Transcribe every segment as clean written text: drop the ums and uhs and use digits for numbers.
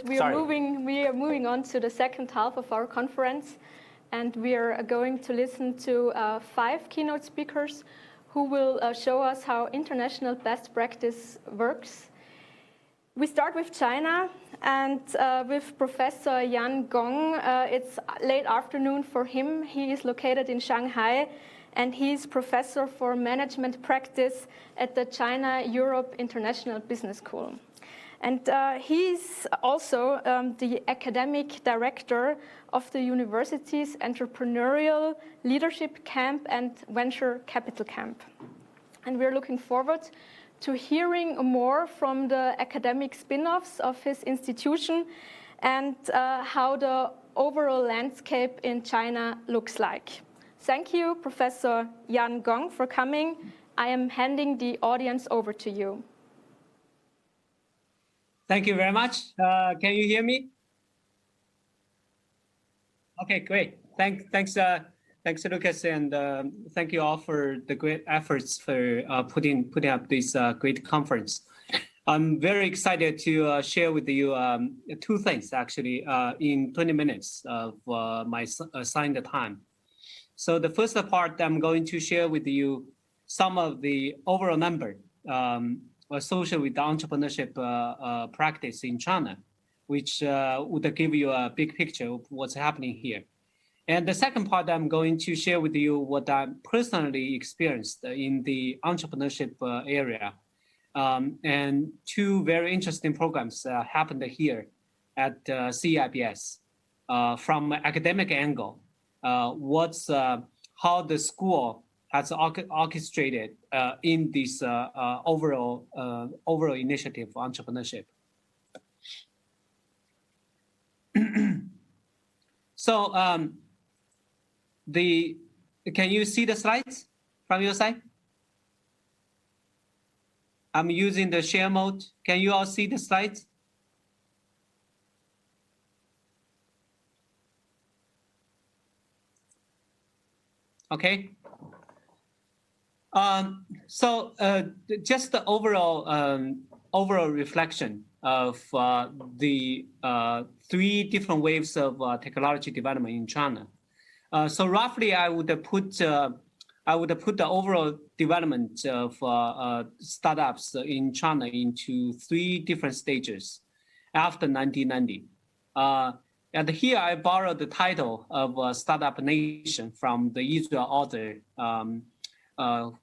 We are moving on to the second half of our conference, and we are going to listen to 5 keynote speakers who will show us how international best practice works. We start with China and with Professor Yan Gong. It's late afternoon for him. He is located in Shanghai, and he's professor for management practice at the China-Europe International Business School. And he's also the academic director of the university's Entrepreneurial Leadership Camp and Venture Capital Camp. And we're looking forward to hearing more from the academic spin-offs of his institution and how the overall landscape in China looks like. Thank you, Professor Yan Gong, for coming. I am handing the audience over to you. Thank you very much. Can you hear me? Okay, great. Thanks, Lucas, and thank you all for the great efforts for putting up this great conference. I'm very excited to share with you 2 things, actually, in 20 minutes of my assigned time. So the first part, I'm going to share with you some of the overall number associated with the entrepreneurship practice in China, which would give you a big picture of what's happening here. And the second part, I'm going to share with you what I personally experienced in the entrepreneurship area. And 2 very interesting programs happened here at CEIBS. From an academic angle, how the school has orchestrated in this overall initiative for entrepreneurship. So can you see the slides from your side? I'm using the share mode. Can you all see the slides? Okay. So just the overall reflection of the 3 different waves of technology development in China. So roughly, I would put the overall development of startups in China into 3 different stages after 1990. And here I borrowed the title of Startup Nation from the Israel author.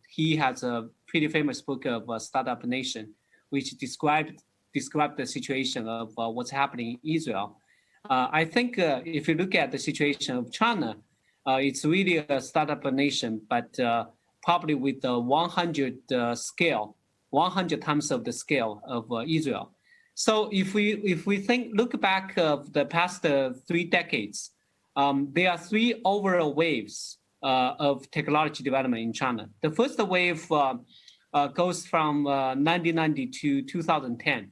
He has a pretty famous book of Startup Nation, which described the situation of what's happening in Israel. I think if you look at the situation of China, it's really a startup nation, but probably with the 100 times of the scale of Israel. So if we look back of the past 3 decades, there are 3 overall waves of technology development in China. The first wave goes from 1990 to 2010.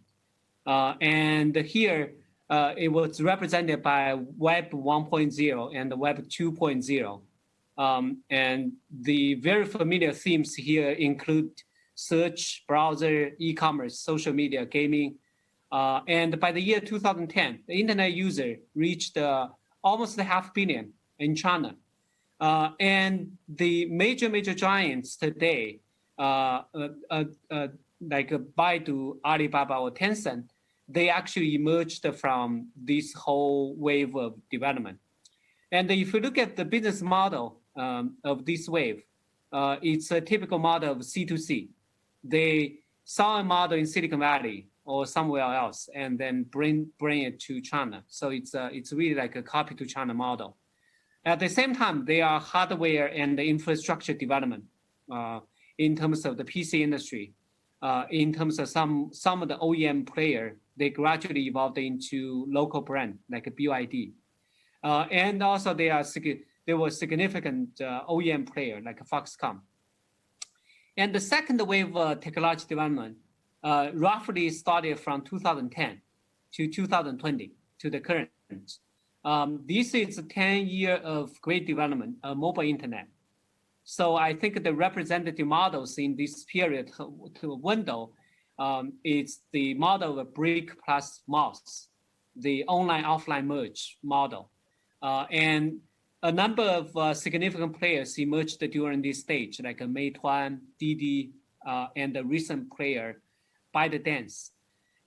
And here it was represented by Web 1.0 and Web 2.0. And the very familiar themes here include search, browser, e-commerce, social media, gaming. And by the year 2010, the internet user reached almost 500 million in China. And the major giants today, like Baidu, Alibaba, or Tencent, they actually emerged from this whole wave of development. And if you look at the business model of this wave, it's a typical model of C2C. They saw a model in Silicon Valley or somewhere else, and then bring it to China. So it's really like a copy to China model. At the same time, they are hardware and the infrastructure development in terms of the PC industry. In terms of some of the OEM player, they gradually evolved into local brand like a BYD. And also there were significant OEM player like a Foxconn. And the second wave of technology development roughly started from 2010 to 2020 to the current. This is a 10 year of great development of mobile internet. So I think the representative models in this period to window is the model of brick plus mouse. the online-offline merge model. And a number of significant players emerged during this stage, like Meituan, Didi, and the recent player, ByteDance.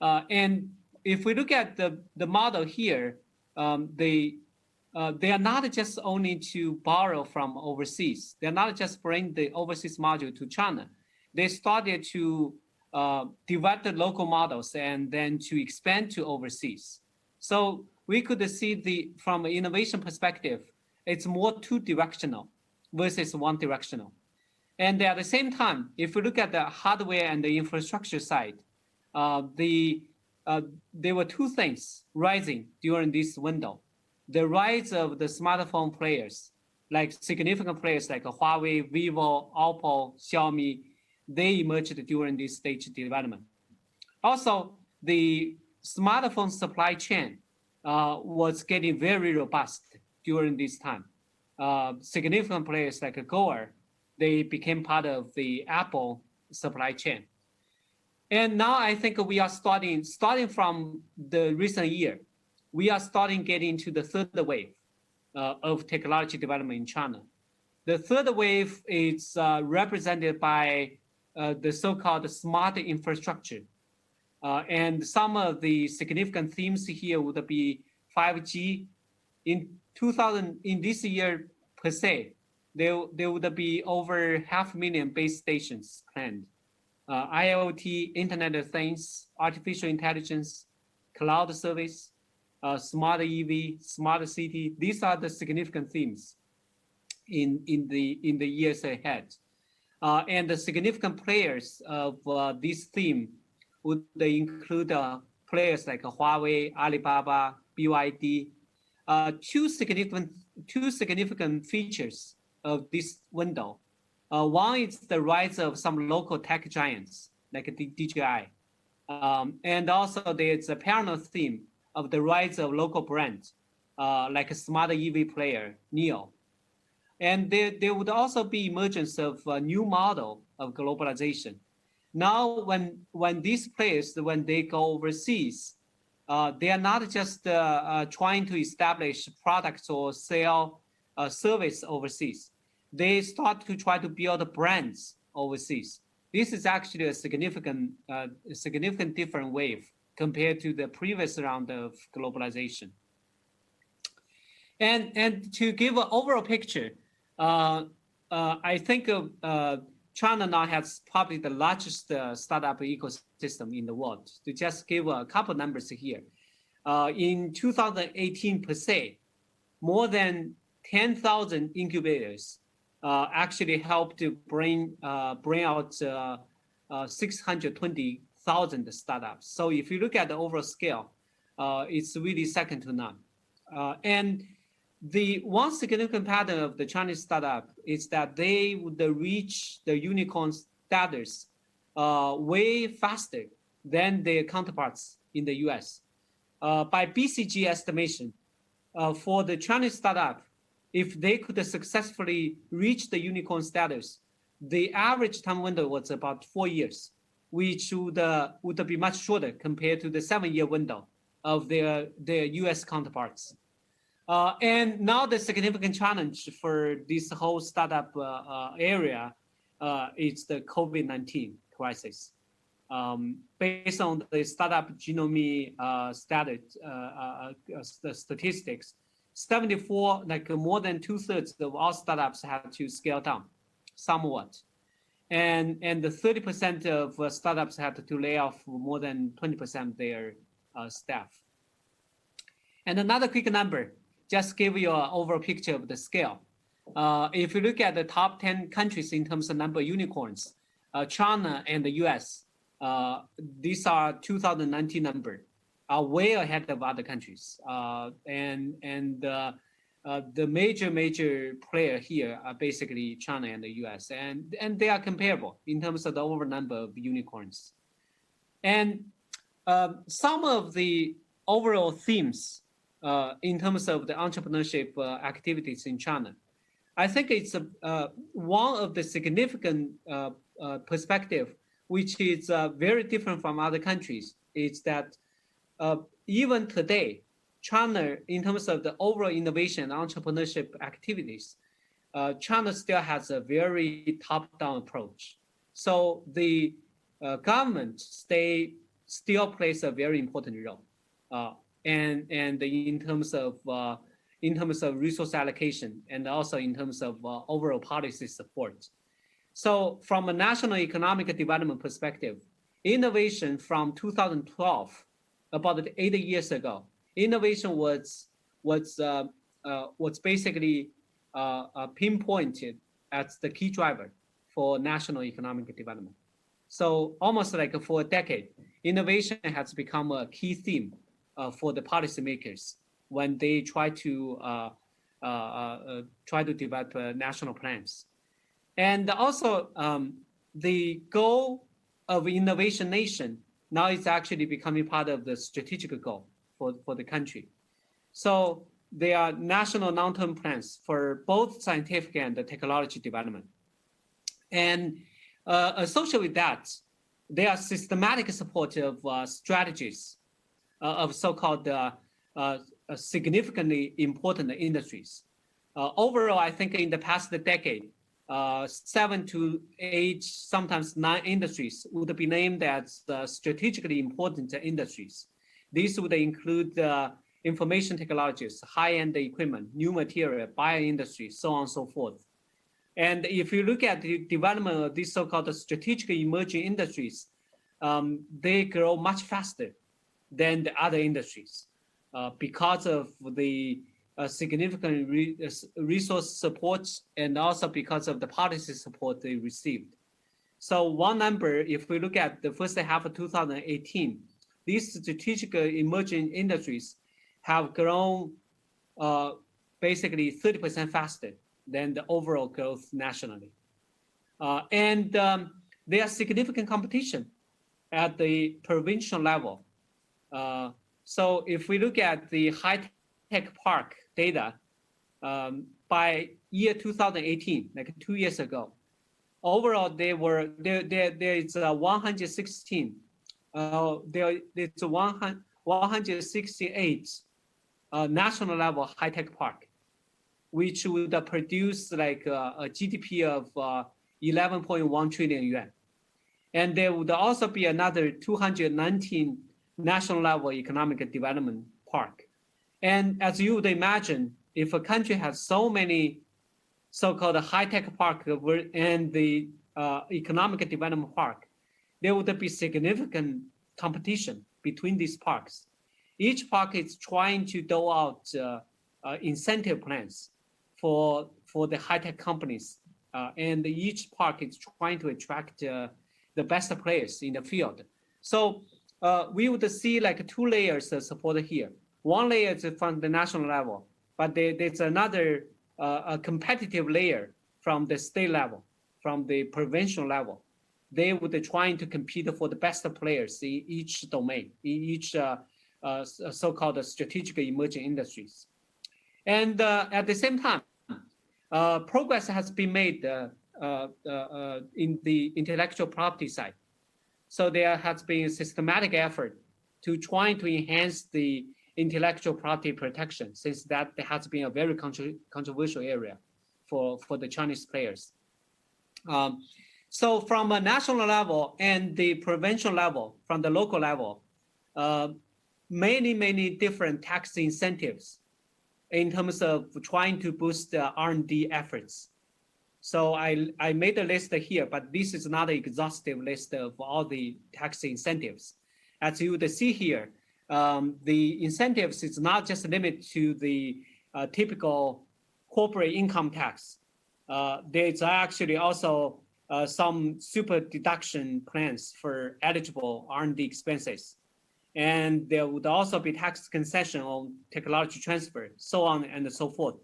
And if we look at the model here, they are not just only to borrow from overseas. They're not just bring the overseas module to China. They started to develop the local models and then to expand to overseas. So we could see from an innovation perspective, it's more two-directional versus one-directional. And at the same time, if we look at the hardware and the infrastructure side, there were two things rising during this window. The rise of the smartphone players, like significant players like Huawei, Vivo, Oppo, Xiaomi, they emerged during this stage development. Also, the smartphone supply chain was getting very robust during this time. Significant players like Goer, they became part of the Apple supply chain. And now I think we are starting from the recent year, we are starting getting to the third wave of technology development in China. The third wave is represented by the so-called smart infrastructure. And some of the significant themes here would be 5G. In this year per se, there would be over 500,000 base stations planned. IoT, Internet of Things, artificial intelligence, cloud service, smart EV, smart city. These are the significant themes in the years ahead. And the significant players of this theme would include players like Huawei, Alibaba, BYD. Two significant features of this window. One is the rise of some local tech giants like DJI. And also there's a parallel theme of the rise of local brands like a smart EV player, NIO. And there would also be emergence of a new model of globalization. Now, when these players, when they go overseas, they are not just trying to establish products or sell service overseas. They start to try to build brands overseas. This is actually a significant different wave compared to the previous round of globalization. And to give an overall picture, I think China now has probably the largest startup ecosystem in the world. To just give a couple numbers here. In 2018 per se, more than 10,000 incubators actually helped to bring out 620,000 startups. So if you look at the overall scale, it's really second to none. And the one significant pattern of the Chinese startup is that they would reach the unicorn status way faster than their counterparts in the US. By BCG estimation, for the Chinese startup, if they could successfully reach the unicorn status, the average time window was about 4 years, which would be much shorter compared to the 7-year window of their US counterparts. And now the significant challenge for this whole startup area is the COVID-19 crisis. Based on the startup genome statistics, 74, like more than 2/3 of all startups had to scale down somewhat. And the 30% of startups had to lay off more than 20% of their staff. And another quick number, just give you an overall picture of the scale. If you look at the top 10 countries in terms of number of unicorns, China and the US, these are 2019 number, are way ahead of other countries. And the major player here are basically China and the US, and they are comparable in terms of the overall number of unicorns. And some of the overall themes in terms of the entrepreneurship activities in China, I think it's one of the significant perspective, which is very different from other countries, is that even today, China, in terms of the overall innovation and entrepreneurship activities, China still has a very top-down approach. So the government still plays a very important role, and in terms of resource allocation and also in terms of overall policy support. So from a national economic development perspective, innovation from 2012, about 8 years ago, innovation was basically pinpointed as the key driver for national economic development. So almost like for a decade, innovation has become a key theme for the policymakers when they try to develop national plans. And also, the goal of Innovation Nation now is actually becoming part of the strategic goal for the country. So there are national long-term plans for both scientific and technology development. And associated with that, there are systematic support of strategies of so-called significantly important industries. Overall, I think in the past decade, 7 to 8, sometimes 9 industries would be named as strategically important industries. These would include information technologies, high-end equipment, new material, bioindustry, so on and so forth. And if you look at the development of these so-called strategic emerging industries, they grow much faster than the other industries because of the significant resource support and also because of the policy support they received. So one number, if we look at the first half of 2018, these strategic emerging industries have grown basically 30% faster than the overall growth nationally. And there are significant competition at the provincial level. So if we look at the high-tech park data, by year 2018, like 2 years ago, overall there is 116, it's 168 national level high-tech park, which would produce like a GDP of 11.1 trillion yuan. And there would also be another 219 national level economic development park. And as you would imagine, if a country has so many so-called high-tech park and the economic development park, there would be significant competition between these parks. Each park is trying to dole out incentive plans for the high-tech companies, and each park is trying to attract the best players in the field. So we would see like 2 layers of support here. One layer is from the national level, but there's another a competitive layer from the state level, from the provincial level. They would be trying to compete for the best players in each domain, in each so-called strategic emerging industries. And at the same time, progress has been made in the intellectual property side. So there has been a systematic effort to try to enhance the intellectual property protection, since that has been a very controversial area for the Chinese players. So from a national level and the provincial level, from the local level, many different tax incentives in terms of trying to boost the R&D efforts. So I made a list here, but this is not an exhaustive list of all the tax incentives. As you would see here, the incentives is not just limited to the typical corporate income tax. There's actually also some super deduction plans for eligible R&D expenses. And there would also be tax concession on technology transfer, so on and so forth.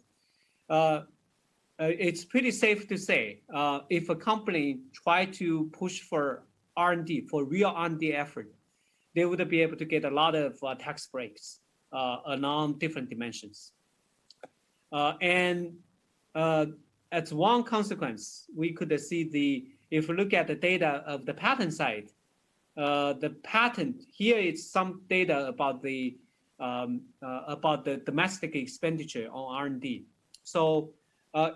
It's pretty safe to say if a company try to push for R&D, for real R&D effort, they would be able to get a lot of tax breaks along different dimensions. And as one consequence, we could see if we look at the data of the patent side, the patent here is some data about the domestic expenditure on R&D. So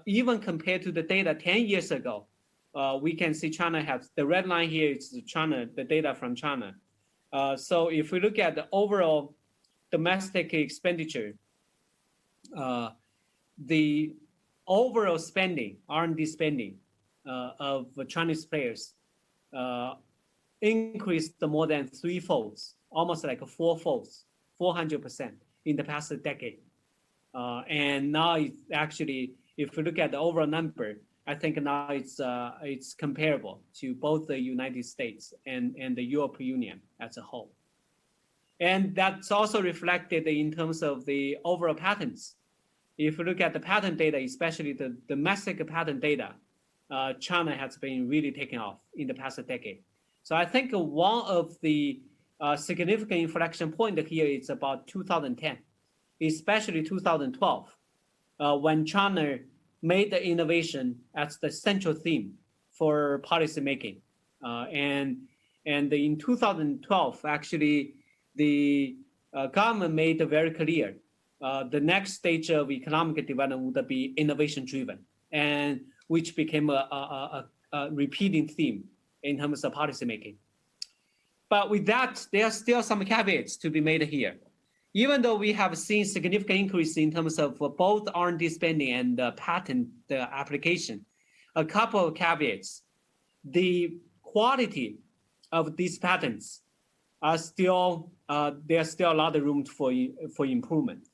even compared to the data 10 years ago, we can see China has, the red line here is China, the data from China. So if we look at the overall domestic expenditure, the overall spending, R&D spending of Chinese players increased more than threefolds, almost like fourfolds, 400% in the past decade. And now it's actually, if we look at the overall number, I think now it's comparable to both the United States and the European Union as a whole. And that's also reflected in terms of the overall patents. If you look at the patent data, especially the domestic patent data, China has been really taking off in the past decade. So I think one of the significant inflection point here is about 2010, especially 2012, when China made the innovation as the central theme for policy making. And in 2012, actually, the government made it very clear the next stage of economic development would be innovation driven, and which became a repeating theme in terms of policy making. But with that, there are still some caveats to be made here. Even though we have seen significant increase in terms of both R&D spending and patent application, a couple of caveats. The quality of these patents are still, there's still a lot of room for improvement.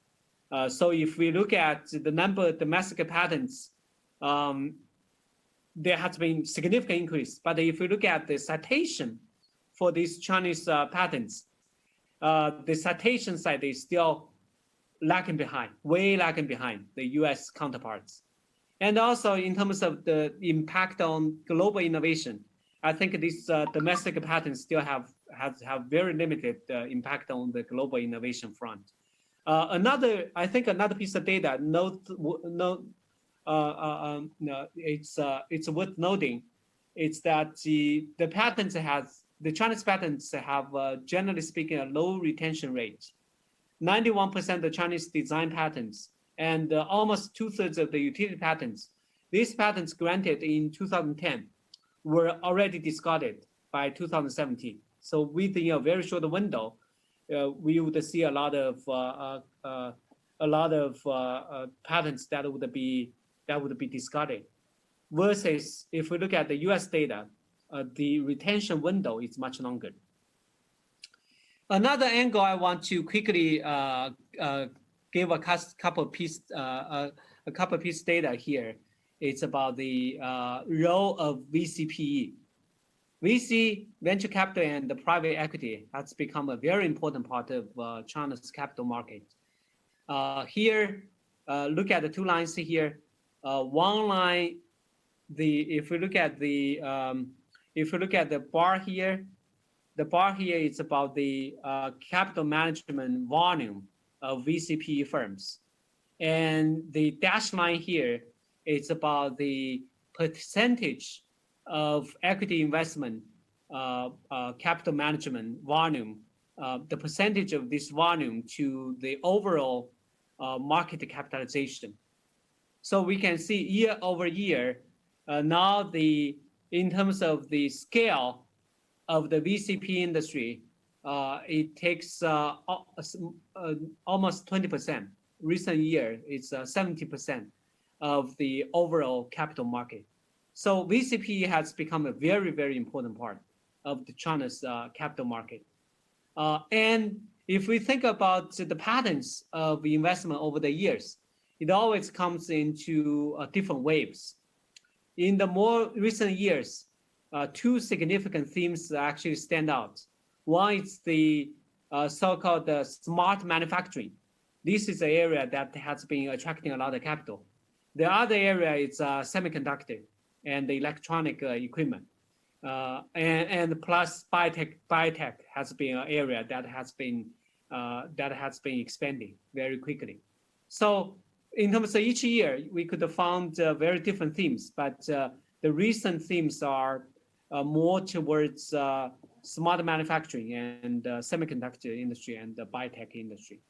So if we look at the number of domestic patents, there has been significant increase. But if we look at the citation for these Chinese patents, the citation side is still lagging behind, way lagging behind the US counterparts. And also in terms of the impact on global innovation, I think these domestic patents still have very limited impact on the global innovation front. Another piece of data it's worth noting, it's that the Chinese patents have, generally speaking, a low retention rate. 91% of the Chinese design patents and almost 2/3 of the utility patents, these patents granted in 2010 were already discarded by 2017. So within a very short window, we would see a lot of patents that would be discarded. Versus if we look at the US data, the retention window is much longer. Another angle I want to quickly give a couple piece data here. It's about the role of VCPE. VC, venture capital, and the private equity has become a very important part of China's capital market. Here, look at the two lines here. One line, if we look at the bar here, the bar here is about the capital management volume of VCPE firms. And the dashed line here, it's about the percentage of equity investment, capital management volume, the percentage of this volume to the overall market capitalization. So we can see year over year, now in terms of the scale of the VCP industry, it takes almost 20%. Recent year, it's 70% of the overall capital market. So VCP has become a very, very important part of the China's capital market. And if we think about the patterns of investment over the years, it always comes into different waves. In the more recent years, two significant themes actually stand out. One is the so-called smart manufacturing. This is an area that has been attracting a lot of capital. The other area is semiconductor and the electronic equipment. And plus biotech has been an area that has been expanding very quickly. So in terms of each year, we could have found very different themes, but the recent themes are more towards smart manufacturing and semiconductor industry and the biotech industry.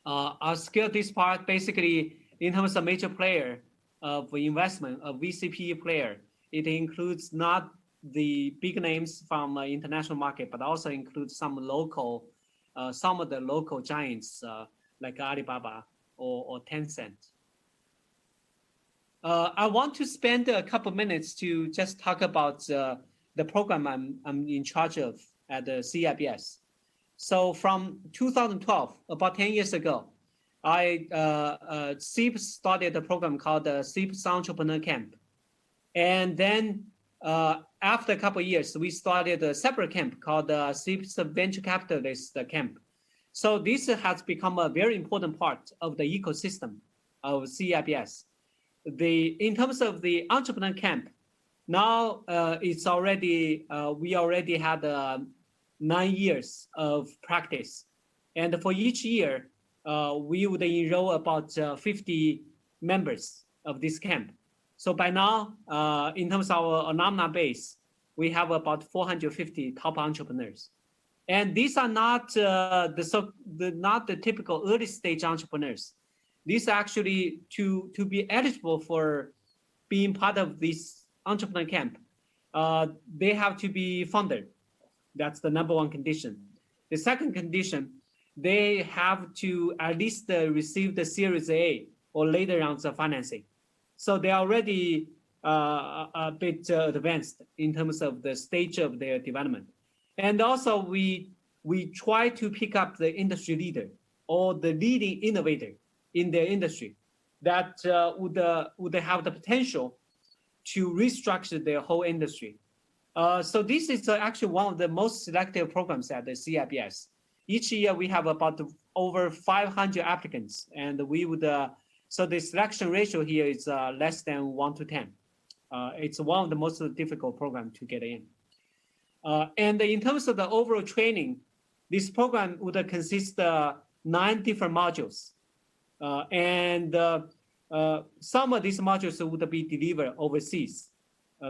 I'll scale this part basically in terms of major player of investment, a VCP player. It includes not the big names from international market, but also includes some local, some of the local giants like Alibaba or Tencent. I want to spend a couple minutes to just talk about the program I'm in charge of at the CIBS. So from 2012, about 10 years ago, CIBS started a program called the CIBS Entrepreneur Camp. And then after a couple of years, we started a separate camp called the CIBS Venture Capitalist Camp. So this has become a very important part of the ecosystem of CIBS. In terms of the entrepreneur camp, now it's already, we already had 9 years of practice. And for each year, we would enroll about 50 members of this camp. So by now, in terms of our alumni base, we have about 450 top entrepreneurs. And these are not not the typical early stage entrepreneurs. These are actually to be eligible for being part of this entrepreneur camp, they have to be funded. That's the number one condition. The second condition, they have to at least receive the Series A or later rounds of financing. So they're already a bit advanced in terms of the stage of their development. And also we try to pick up the industry leader or the leading innovator in their industry that would have the potential to restructure their whole industry. So this is actually one of the most selective programs at the CIBS. Each year we have about over 500 applicants, and we would, so the selection ratio here is less than 1 to 10. It's one of the most difficult programs to get in. And in terms of the overall training, this program would consist of 9 different modules. Some of these modules would be delivered overseas.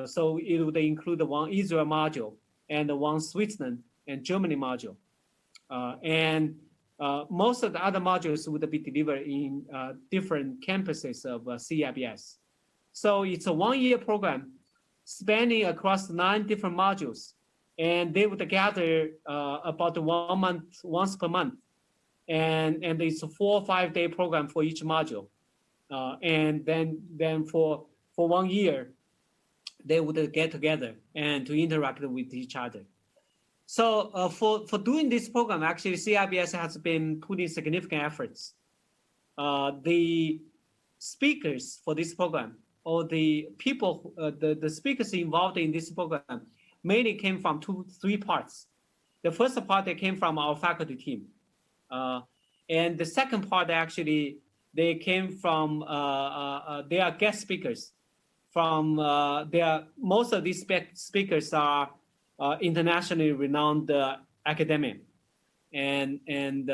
So it would include one Israel module and one Switzerland and Germany module. Most of the other modules would be delivered in different campuses of CIBS. So it's a 1-year program spanning across 9 different modules. And they would gather about 1 month, once per month. And it's a 4 or 5 day program for each module. And then for 1 year, they would get together and to interact with each other. So for doing this program, actually CIBS has been putting significant efforts. The speakers for this program, or the people, the speakers involved in this program, mainly came from 3 parts. The first part, they came from our faculty team. And the second part, actually, they came from, they are guest speakers. From, most of these speakers are internationally renowned academia. And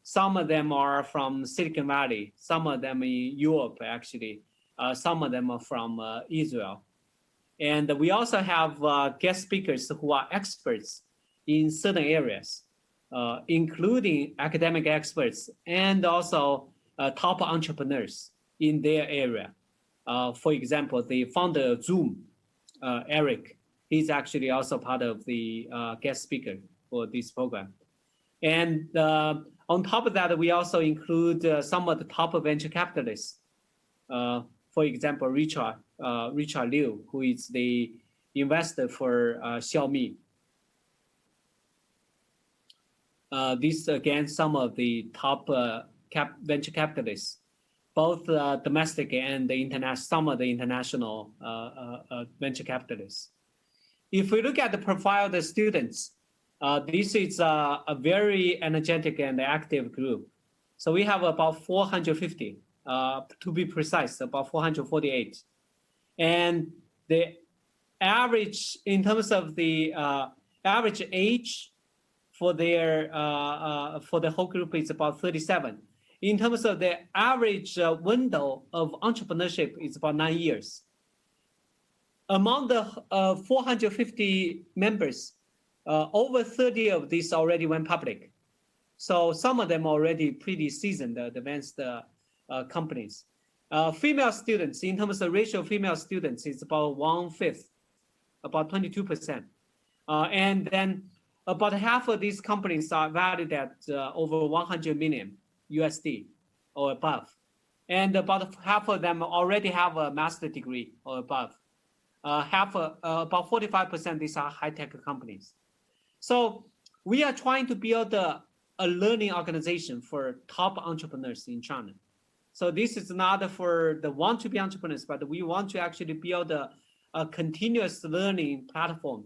some of them are from Silicon Valley, some of them in Europe, actually. Some of them are from Israel. And we also have guest speakers who are experts in certain areas, including academic experts and also top entrepreneurs in their area. For example, the founder of Zoom, Eric, he's actually also part of the guest speaker for this program. And on top of that, we also include some of the top venture capitalists. For example, Richard Liu, who is the investor for Xiaomi. These again, some of the top venture capitalists, both domestic and the international, some of the international venture capitalists. If we look at the profile of the students, this is a very energetic and active group. So we have about 450, to be precise, about 448. And the average, in terms of the average age for their for the whole group is about 37. In terms of the average window of entrepreneurship, it's about 9 years. among the 450 members, over 30 of these already went public. So some of them already pretty seasoned, advanced companies. Female students, in terms of ratio of female students, is about 1/5, about 22%. And then about half of these companies are valued at over 100 million USD or above. And about half of them already have a master's degree or above. About 45%, these are high-tech companies. So we are trying to build a learning organization for top entrepreneurs in China. So this is not for the want to be entrepreneurs, but we want to actually build a continuous learning platform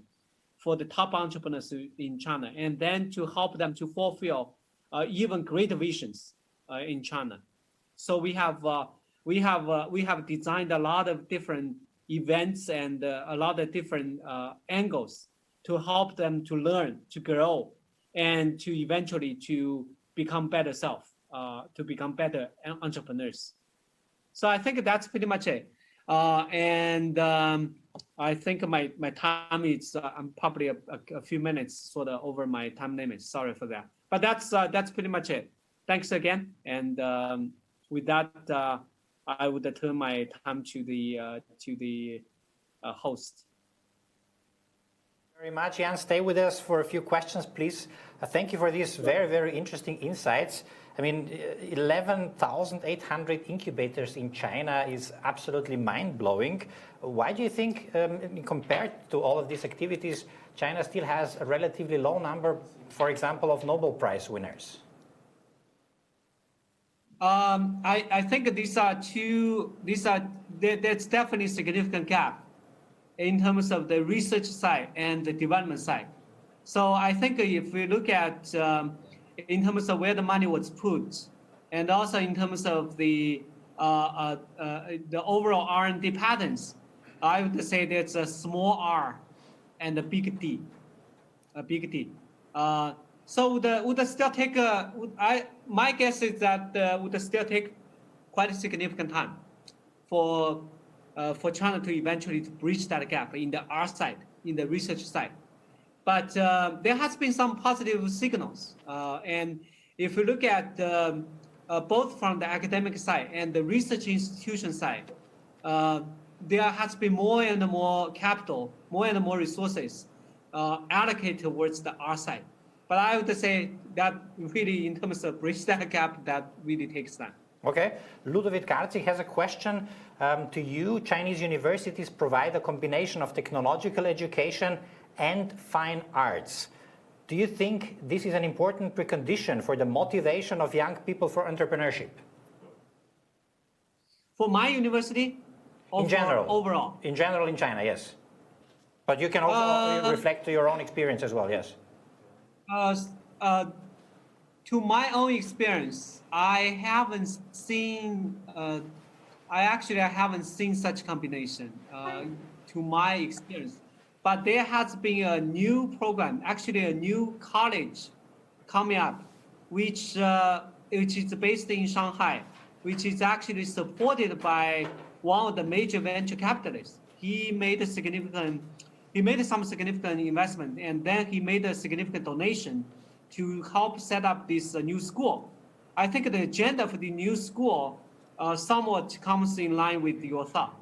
for the top entrepreneurs in China, and then to help them to fulfill even greater visions in China. So we have designed a lot of different events and a lot of different angles to help them to learn, to grow, and to eventually to become better self, to become better entrepreneurs. So I think that's pretty much it. I think my time is I'm probably a few minutes sort of over my time limit. Sorry for that. But that's pretty much it. Thanks again. And with that, I would turn my time to the host. Very much, Jan. Stay with us for a few questions, please. Thank you for these very, very interesting insights. I mean, 11,800 incubators in China is absolutely mind-blowing. Why do you think, compared to all of these activities, China still has a relatively low number, for example, of Nobel Prize winners? I think there's definitely a significant gap in terms of the research side and the development side. So I think if we look at in terms of where the money was put, and also in terms of the overall R&D patterns, I would say there's a small R and a big D, So would it still take my guess is that would it still take quite a significant time for China to eventually to bridge that gap in the R side, in the research side. But there has been some positive signals. And if you look at both from the academic side and the research institution side, there has been more and more capital, more and more resources allocated towards the R side. But I would say that really, in terms of bridge that gap, that really takes time. Okay. Ludovic Karzik has a question to you. Chinese universities provide a combination of technological education and fine arts. Do you think this is an important precondition for the motivation of young people for entrepreneurship? For my university? Or in general. Overall? In general in China, yes. But you can also reflect to your own experience as well, yes. To my own experience, I haven't seen such combination to my experience. But there has been a new program, actually a new college coming up, which is based in Shanghai, which is actually supported by one of the major venture capitalists. He made some significant investment, and then he made a significant donation to help set up this new school. I think the agenda for the new school somewhat comes in line with your thought.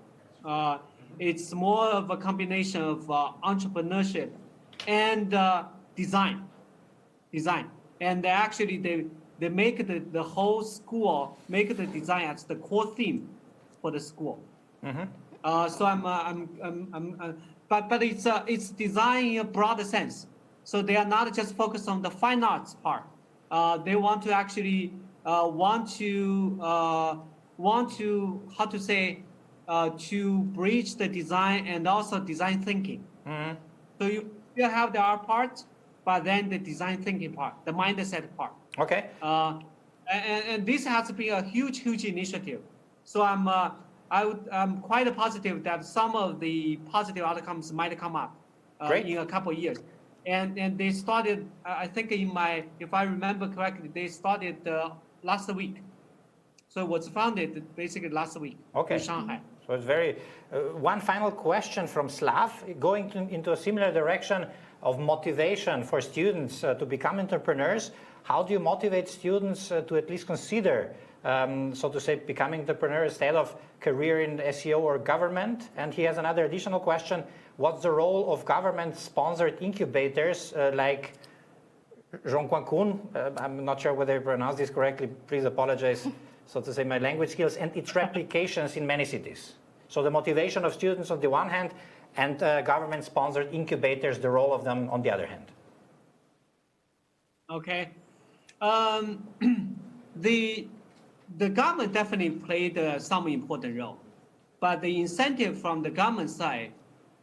It's more of a combination of entrepreneurship and design. And actually, they make the whole school, make the design as the core theme for the school. Mm-hmm. But it's design in a broader sense. So they are not just focused on the fine arts part. They want to actually to bridge the design and also design thinking. Mm-hmm. So you still have the art part, but then the design thinking part, the mindset part. Okay. And this has been a huge initiative. So I'm quite positive that some of the positive outcomes might come up in a couple of years. And they started, I think if I remember correctly, they started last week. So it was founded basically last week in Shanghai. So it's very. One final question from Slav, going into a similar direction of motivation for students to become entrepreneurs. How do you motivate students to at least consider, so to say, becoming entrepreneurs instead of career in SEO or government? And he has another additional question. What's the role of government-sponsored incubators like Zhongguankun? I'm not sure whether I pronounced this correctly. Please apologize, so to say, my language skills, and its replications in many cities. So the motivation of students on the one hand, and government-sponsored incubators, the role of them on the other hand. Okay. The government definitely played some important role, but the incentive from the government side,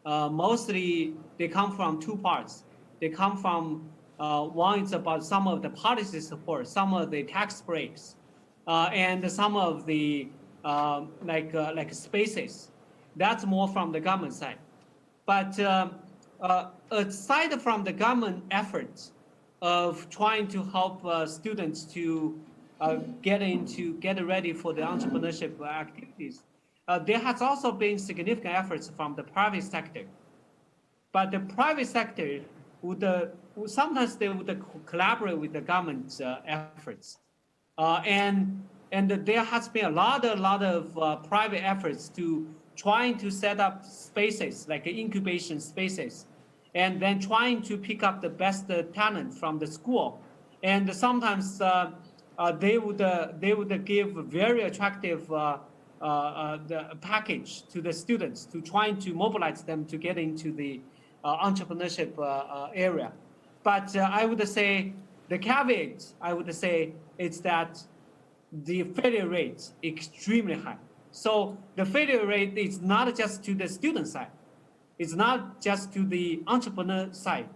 mostly they come from two parts. They come from one is about some of the policy support, some of the tax breaks, and some of the like spaces. That's more from the government side. But aside from the government efforts of trying to help students to get ready for the entrepreneurship activities, there has also been significant efforts from the private sector. But the private sector would sometimes they would collaborate with the government efforts, and there has been a lot of private efforts to trying to set up spaces like incubation spaces, and then trying to pick up the best talent from the school, and sometimes they would give very attractive the package to the students to trying to mobilize them to get into the entrepreneurship area. But I would say the caveat I would say is that the failure rate is extremely high. So the failure rate is not just to the student side. It's not just to the entrepreneur side.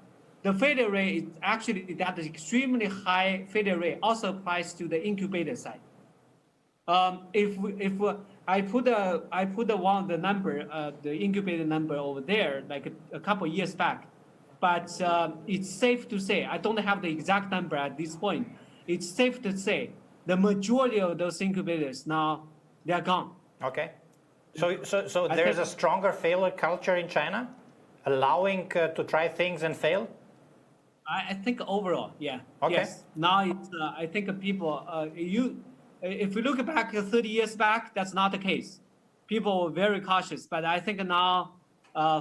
The failure rate is actually that extremely high failure rate also applies to the incubator side. If I put the number, the incubator number over there, like a couple years back, but it's safe to say, I don't have the exact number at this point. It's safe to say the majority of those incubators now, they're gone. Okay. So there's a stronger failure culture in China, allowing to try things and fail? I think overall, yeah. Okay. Yes. Now it's, I think people, if we look back 30 years back, that's not the case. People were very cautious, but I think now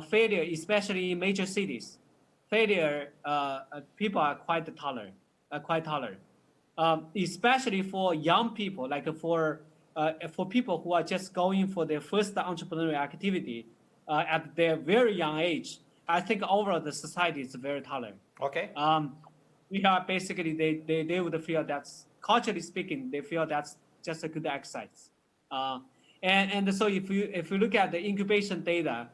failure, especially in major cities, failure, people are quite tolerant, especially for young people, like for people who are just going for their first entrepreneurial activity at their very young age. I think overall the society is very tolerant. Okay. We are basically, they would feel that's, culturally speaking, they feel that's just a good exercise. And so if you look at the incubation data,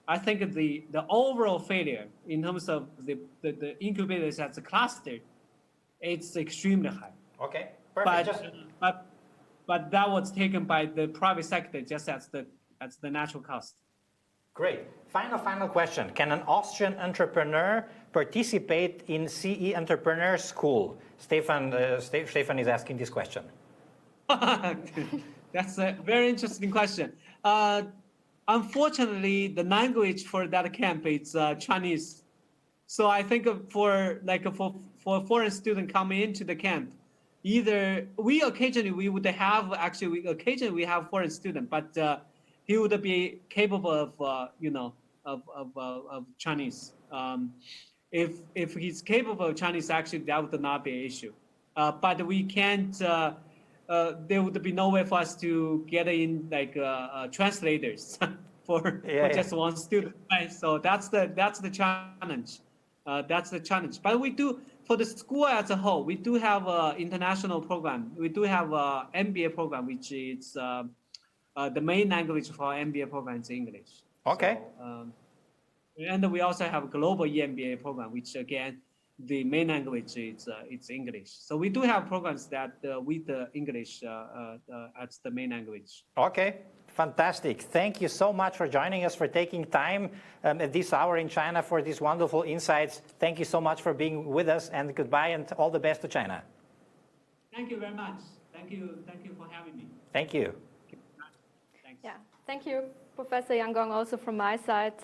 I think the overall failure in terms of the incubators as a cluster, it's extremely high. Okay, perfect. But that was taken by the private sector just as the natural cost. Great. Final question. Can an Austrian entrepreneur participate in CE Entrepreneur School? Stefan is asking this question. That's a very interesting question. Unfortunately, the language for that camp is Chinese. So I think for a foreign student coming into the camp, either we occasionally have foreign student, but he would be capable of Chinese. If he's capable of Chinese, actually that would not be an issue. But we can't. There would be no way for us to get in translators for just one student. Right? So that's the challenge. That's the challenge. But we do, for the school as a whole, we do have an international program. We do have an MBA program, which is the main language for our MBA program is English. Okay. So, and we also have a global EMBA program, which again, the main language is it's English. So we do have programs that with the English as the main language. Okay, fantastic. Thank you so much for joining us, for taking time at this hour in China for these wonderful insights. Thank you so much for being with us, and goodbye, and all the best to China. Thank you very much. Thank you for having me. Thank you. Yeah. Thank you, Professor Yang Gong, also from my side.